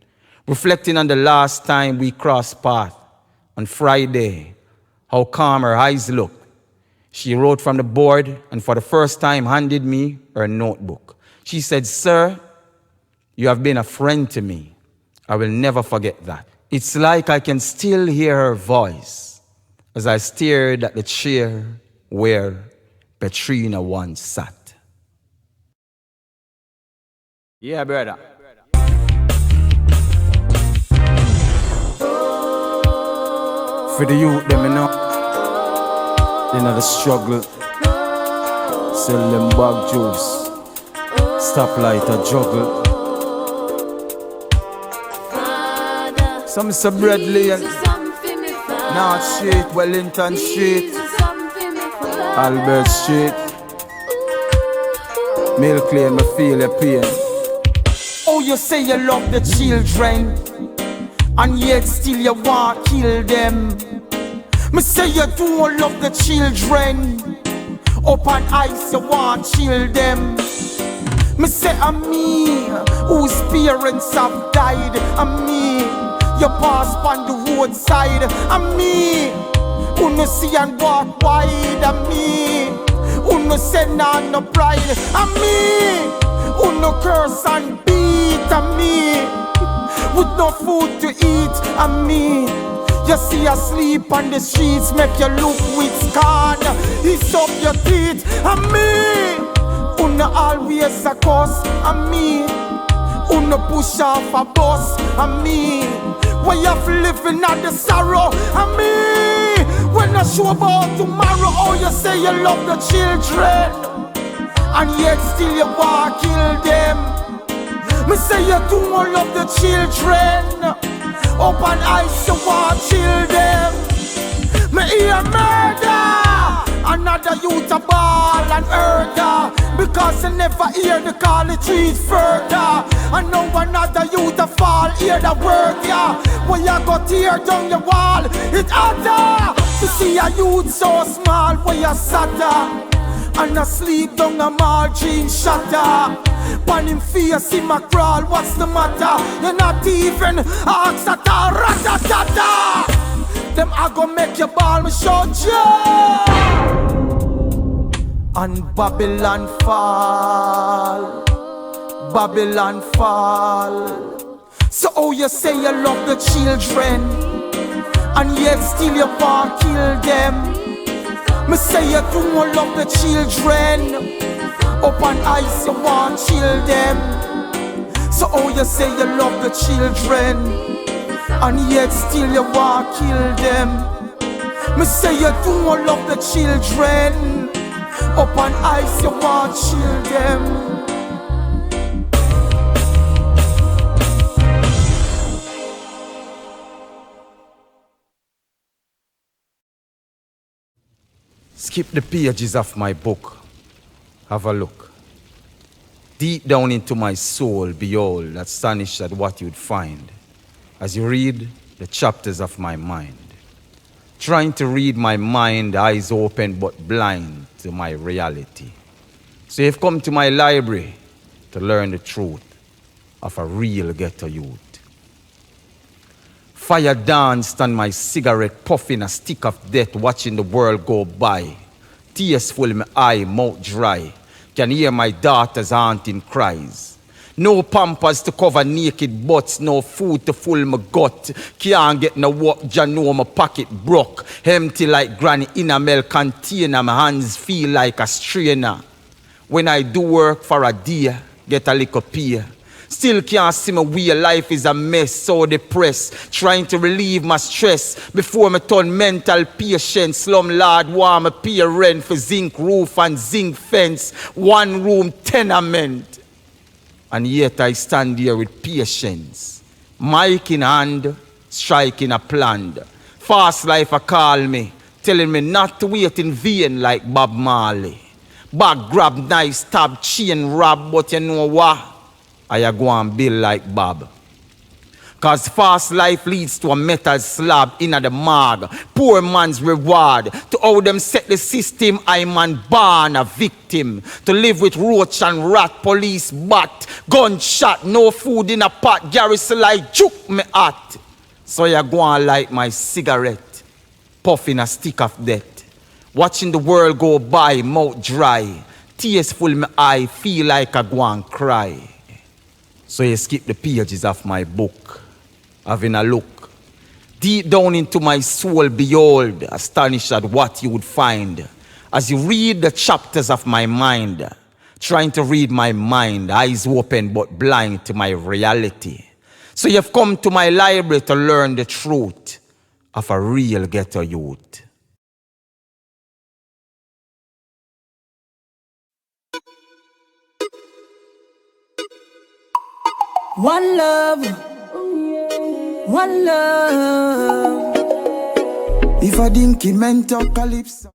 reflecting on the last time we crossed paths on Friday, how calm her eyes looked. She wrote from the board and for the first time handed me her notebook. She said, sir, you have been a friend to me. I will never forget that. It's like I can still hear her voice as I stared at the chair where Petrina once sat. Yeah, brother. For the youth, them you know the struggle. Sell them bag juice. Stoplight a juggle. Some say bread lane, North Street, Wellington Street, Albert Street. Milk Lane, me feel your pain. Oh, you say you love the children, and yet still you want to kill them. Me say you don't love the children, up on ice you want to chill them. Me say I'm me, whose parents have died. I'm me, you pass on the roadside. I'm me, who no see and walk wide. I'm me, who no send on no pride. I'm me, who no curse and beat. I'm me, with no food to eat. I'm me, you see you sleep on the streets, make you look with scorn. Hiss up your teeth. I'm me, who no always a cuss. I'm me, who no push off a bus. I'm me, when you have living at the sorrow. I'm me, when I show about tomorrow. Oh, you say you love the children, and yet still you want to kill them. Me say you don't love the children, up on ice you want to chill them. Me hear murder, another youth a ball and murder. because you never hear the call, the trees further. And now another youth a fall, hear the word, yeah. When you go tear down your wall, it's harder to see a youth so small where you sat and asleep down a margin shatter. Pan him face, him a crawl, what's the matter? You're not even ask at all, rat-a-ta-ta. Them a go make your ball, me show you. And Babylon fall, Babylon fall. So oh, you say you love the children, and yet still you want kill them. Me say you don't love the children, up on ice you want chill them. So oh, you say you love the children, and yet still you want kill them. Me say you don't love the children, up on ice you want chill them. Skip the pages of my book. Have a look. Deep down into my soul, behold, astonished at what you'd find as you read the chapters of my mind. Trying to read my mind, eyes open but blind to my reality. So you've come to my library to learn the truth of a real ghetto youth. Fire danced on my cigarette, puffing a stick of death, watching the world go by. Tears full my eye, mouth dry. Can hear my daughter's haunting cries. No pampers to cover naked butts, no food to full my gut. Can't get no work, ya know my pocket broke. Empty like granny in a milk container, my hands feel like a strainer. When I do work for a day, get a little pay. Still can't see my way, life is a mess, so depressed. Trying to relieve my stress before me turn mental patient. Slumlord want me pay rent for zinc roof and zinc fence. 1 room tenement. And yet I stand here with patience. Mic in hand, striking a plan. Fast life a call me, telling me not to wait in vain like Bob Marley. Bag grab, knife stab, chain rob, but you know what? I go and build like Bob. Cause fast life leads to a metal slab in the morgue. Poor man's reward. To how them set the system, I man born a victim. To live with roach and rat, police bat, gunshot, no food in a pot, garrison like juke me at. So I go and light my cigarette, puffing a stick of death. Watching the world go by, mouth dry. Tears full my eye, feel like I go and cry. So you skip the pages of my book, having a look. Deep down into my soul, behold, astonished at what you would find. As you read the chapters of my mind, trying to read my mind, eyes open but blind to my reality. So you've come to my library to learn the truth of a real ghetto youth. One love, one love. If I think it meant calypso.